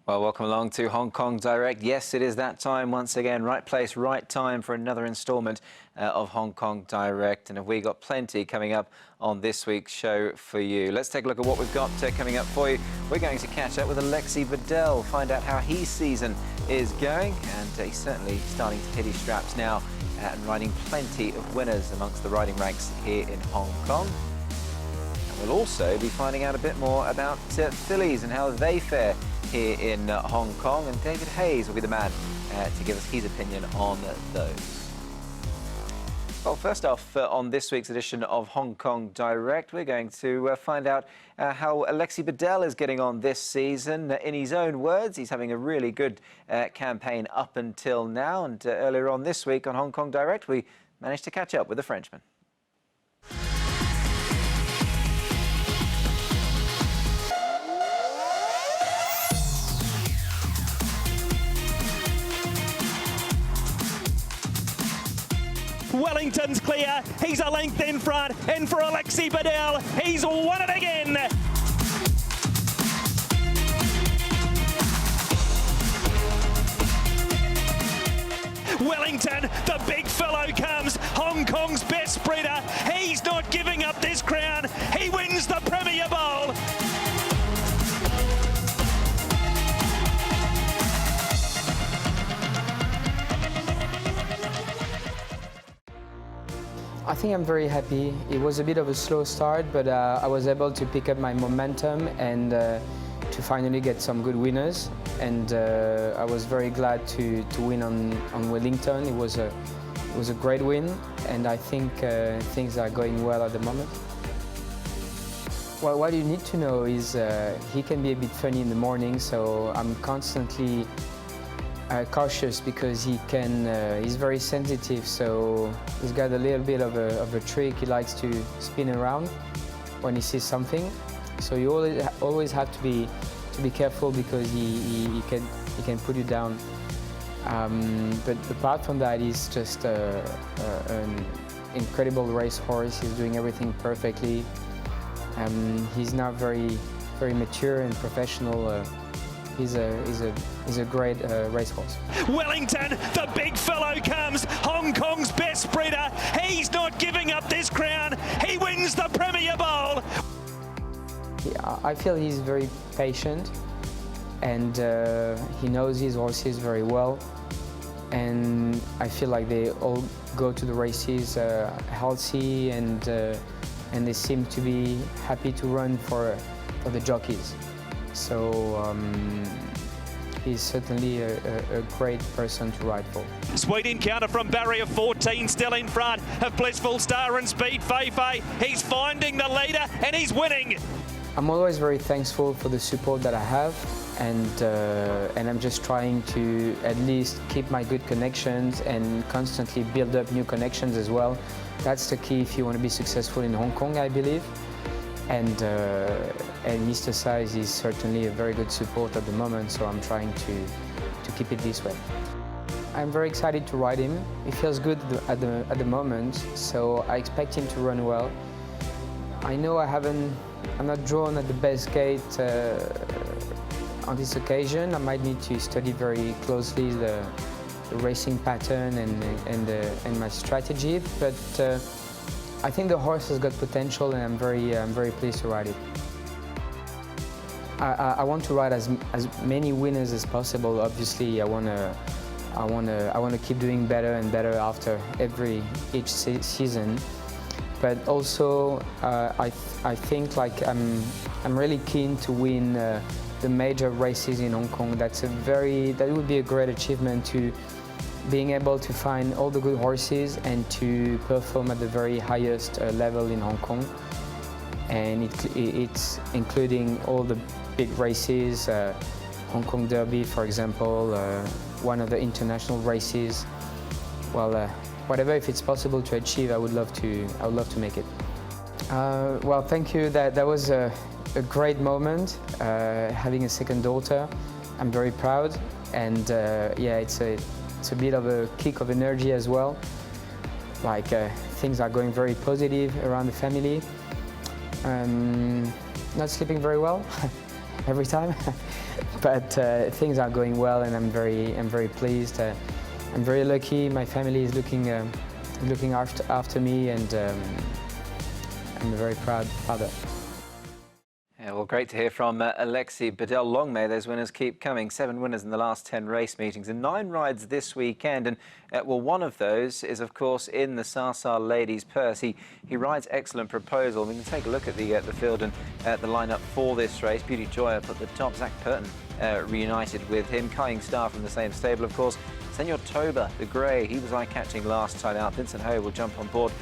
Well, welcome along to Hong Kong Direct. Yes, it is that time once again. Right place, right time for another instalment of Hong Kong Direct. And we got plenty coming up on this week's show for you. Let's take a look at what we've got coming up for you. We're going to catch up with Alexis Badel, find out how his season is going. And he's certainly starting to hit his straps now and riding plenty of winners amongst the riding ranks here in Hong Kong. And we'll also be finding out a bit more about fillies and how they fare here in Hong Kong, and David Hayes will be the man to give us his opinion on those. Well, first off, on this week's edition of Hong Kong Direct, we're going to find out how Alexis Badel is getting on this season. In his own words, he's having a really good campaign up until now, and earlier on this week on Hong Kong Direct, we managed to catch up with the Frenchman. Wellington's clear, he's a length in front, and for Alexis Badel, he's won it again. Wellington, the big fellow comes, Hong Kong's best breeder, he's not giving up this crown, he wins the Premier Bowl. I think I'm very happy. It was a bit of a slow start, but I was able to pick up my momentum and to finally get some good winners. And I was very glad to win on Wellington. It was a great win, and I think things are going well at the moment. Well, what you need to know is he can be a bit funny in the morning, so I'm constantly cautious because he's very sensitive, so he's got a little bit of a trick. He likes to spin around when he sees something, so you always have to be careful because he can put you down. But apart from that, he's just an incredible racehorse. He's doing everything perfectly. He's now very mature and professional. He's a great racehorse. Wellington, the big fellow comes, Hong Kong's best breeder. He's not giving up this crown. He wins the Premier Bowl. Yeah, I feel he's very patient, and he knows his horses very well. And I feel like they all go to the races healthy, and they seem to be happy to run for the jockeys. So he's certainly a great person to ride for. Sweet encounter from barrier 14, still in front of Blissful Star and Speed Feifei. He's finding the leader and he's winning. I'm always very thankful for the support that I have, and I'm just trying to at least keep my good connections and constantly build up new connections as well. That's the key if you want to be successful in Hong Kong, I believe. And Mr. Size is certainly a very good support at the moment, so I'm trying to keep it this way. I'm very excited to ride him. It feels good at the moment, so I expect him to run well. I know I'm not drawn at the best gate on this occasion. I might need to study very closely the racing pattern and my strategy, but I think the horse has got potential, and I'm very pleased to ride it. I want to ride as many winners as possible. Obviously, I want to keep doing better and better after each season. But also, I think like I'm really keen to win the major races in Hong Kong. That would be a great achievement, to being able to find all the good horses and to perform at the very highest level in Hong Kong. And it's including all the big races, Hong Kong Derby, for example, one of the international races. Well, whatever, if it's possible to achieve, I would love to make it. Well, thank you. That was a great moment, having a second daughter. I'm very proud, and yeah, it's a bit of a kick of energy as well. Like things are going very positive around the family. Not sleeping very well every time, but things are going well, and I'm very pleased. I'm very lucky. My family is looking after me, and I'm very proud father. Yeah, well, great to hear from Alexis Badel. Long may those winners keep coming. 7 winners in the last 10 race meetings and 9 rides this weekend. And well, one of those is, of course, in the Salsa Ladies Purse. He rides Excellent Proposal. We can take a look at the field and the lineup for this race. Beauty Joy up at the top. Zach Purton reunited with him. Kying Star from the same stable, of course. Senor Toba, the grey, he was eye-catching last time out. Vincent Ho will jump on board.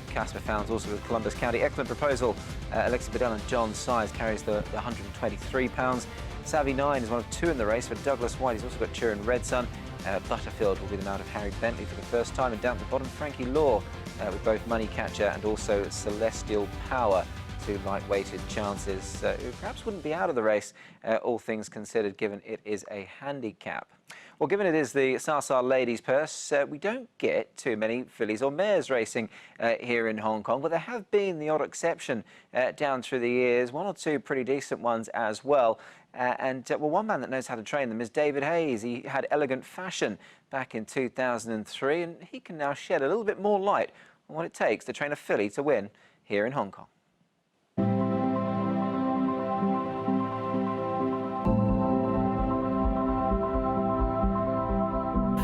Casper Founds also with Columbus County. Excellent Proposal. Alexis Badel and John Size carries the 123 pounds. Savvy 9 is one of 2 in the race for Douglas White. He's also got Turin Red Sun. Butterfield will be the mount of Harry Bentley for the first time. And down at the bottom, Frankie Law with both Money Catcher and also Celestial Power. 2 light-weighted chances who perhaps wouldn't be out of the race, all things considered, given it is a handicap. Well, given it is the Salsa Ladies Purse, we don't get too many fillies or mares racing here in Hong Kong, but there have been the odd exception down through the years, 1 or 2 pretty decent ones as well. Well, one man that knows how to train them is David Hayes. He had Elegant Fashion back in 2003, and he can now shed a little bit more light on what it takes to train a filly to win here in Hong Kong.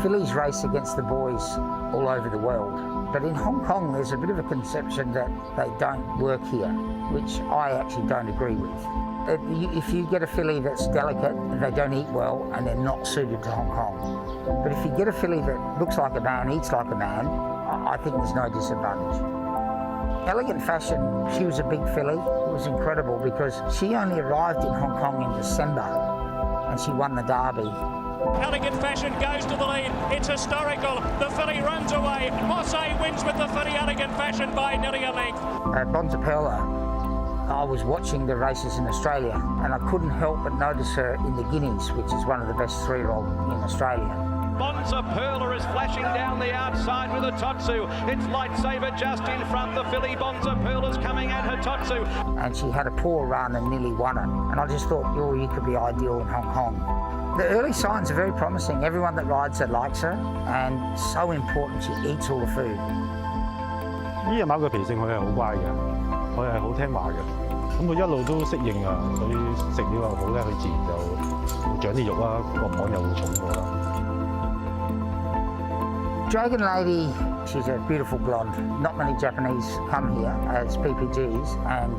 Fillies race against the boys all over the world, but in Hong Kong there's a bit of a conception that they don't work here, which I actually don't agree with. If you get a filly that's delicate, they don't eat well and they're not suited to Hong Kong. But if you get a filly that looks like a man, eats like a man, I think there's no disadvantage. Elegant Fashion, she was a big filly. It was incredible because she only arrived in Hong Kong in December and she won the Derby. Elegant Fashion goes to the lead. It's historical. The filly runs away. Mosse wins with the filly Elegant Fashion by nearly a length. Bonzaperla, I was watching the races in Australia and I couldn't help but notice her in the Guineas, which is one of the best 3-year-old in Australia. Bonzaperla is flashing down the outside with a Totsu. It's Lightsaber just in front. The filly Bonzaperla's coming at her Totsu. And she had a poor run and nearly won it. And I just thought, oh, you could be ideal in Hong Kong. The early signs are very promising. Everyone that rides her likes her, and so important, she eats all the food. 呢隻馬嘅脾性佢係好乖嘅，佢係好聽話嘅。咁佢一路都適應啊，佢食料又好咧，佢自然就會長啲肉啦，個磅又會重過啦。Dragon Lady, she's a beautiful blonde. Not many Japanese come here as PPGs, and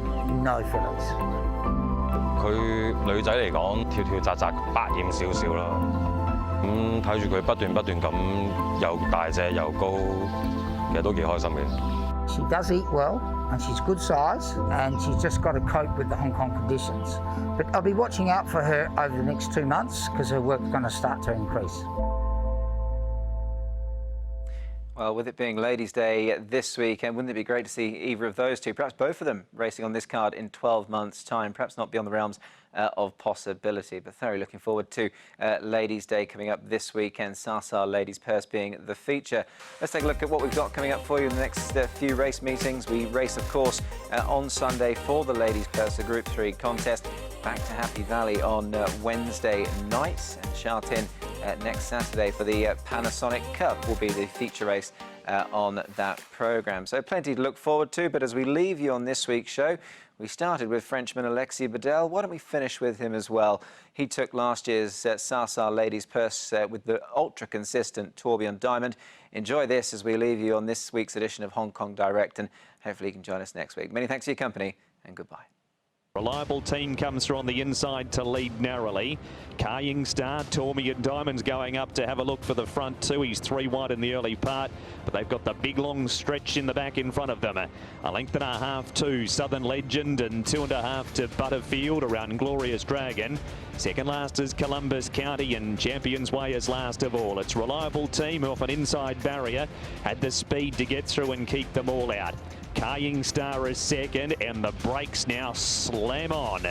no fillies. 佢女仔嚟講，跳跳扎扎，百厭少少啦。咁睇住佢不斷咁又大隻又高，其實都幾開心嘅。She does eat well, and she's good size, and she's just got to cope with the Hong Kong conditions. But I'll be watching out for her over the next 2 months because her work's going to start to increase. Well, with it being Ladies' Day this weekend, wouldn't it be great to see either of those 2, perhaps both of them, racing on this card in 12 months' time? Perhaps not beyond the realms of possibility, but thoroughly looking forward to Ladies' Day coming up this weekend. Salsa Ladies Purse being the feature. Let's take a look at what we've got coming up for you in the next few race meetings. We race, of course, on Sunday for the Ladies Purse, the Group 3 contest. Back to Happy Valley on Wednesday night, and Sha Tin next Saturday for the Panasonic Cup will be the feature race on that programme. So plenty to look forward to, but as we leave you on this week's show, we started with Frenchman Alexis Badel. Why don't we finish with him as well? He took last year's Salsa Ladies Purse with the ultra-consistent Tourbillon Diamond. Enjoy this as we leave you on this week's edition of Hong Kong Direct, and hopefully you can join us next week. Many thanks for your company, and goodbye. Reliable team comes through on the inside to lead narrowly. Kying Star, Tourbillon Diamond's going up to have a look for the front 2. He's 3 wide in the early part, but they've got the big long stretch in the back in front of them. A length and a half to Southern Legend and 2.5 to Butterfield around Glorious Dragon. Second last is Columbus County, and Champions Way is last of all. It's Reliable team off an inside barrier, had the speed to get through and keep them all out. Kying Star is second, and the brakes now slam on.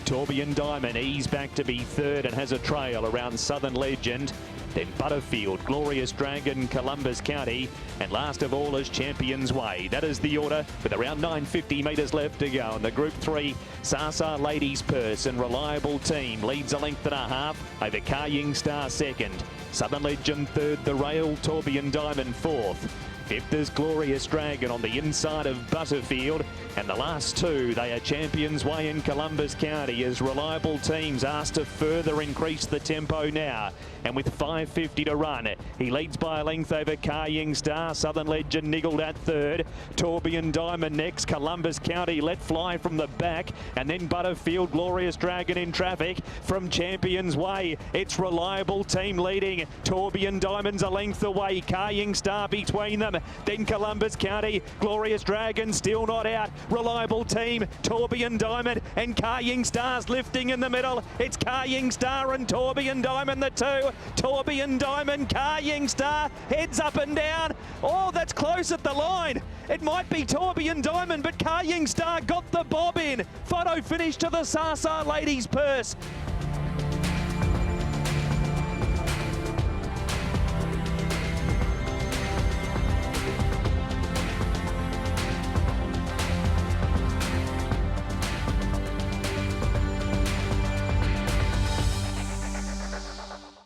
Tourbillon Diamond ease back to be third and has a trail around Southern Legend. Then Butterfield, Glorious Dragon, Columbus County, and last of all is Champions Way. That is the order with around 950 metres left to go. In the Group 3, Salsa Ladies Purse and Reliable Team leads a length and a half over Kaying Star second. Southern Legend third, the Rail, Tourbillon Diamond fourth. Fifth is Glorious Dragon on the inside of Butterfield. And the last two, they are Champions Way in Columbus County as Reliable Teams asked to further increase the tempo now. And with 5:50 to run, he leads by a length over Kaying Star. Southern Legend niggled at third. Tourbillon Diamond next. Columbus County let fly from the back. And then Butterfield, Glorious Dragon in traffic from Champions Way. It's Reliable Team leading. Tourbillon Diamond's a length away. Kaying Star between them. Then Columbus County, Glorious Dragon still not out. Reliable Team, Tourbillon Diamond and Kaying Star's lifting in the middle. It's Kaying Star and Tourbillon Diamond, the two. Tourbillon Diamond, Kaying Star, heads up and down. Oh, that's close at the line. It might be Tourbillon Diamond, but Kaying Star got the bob in. Photo finish to the Salsa Ladies Purse.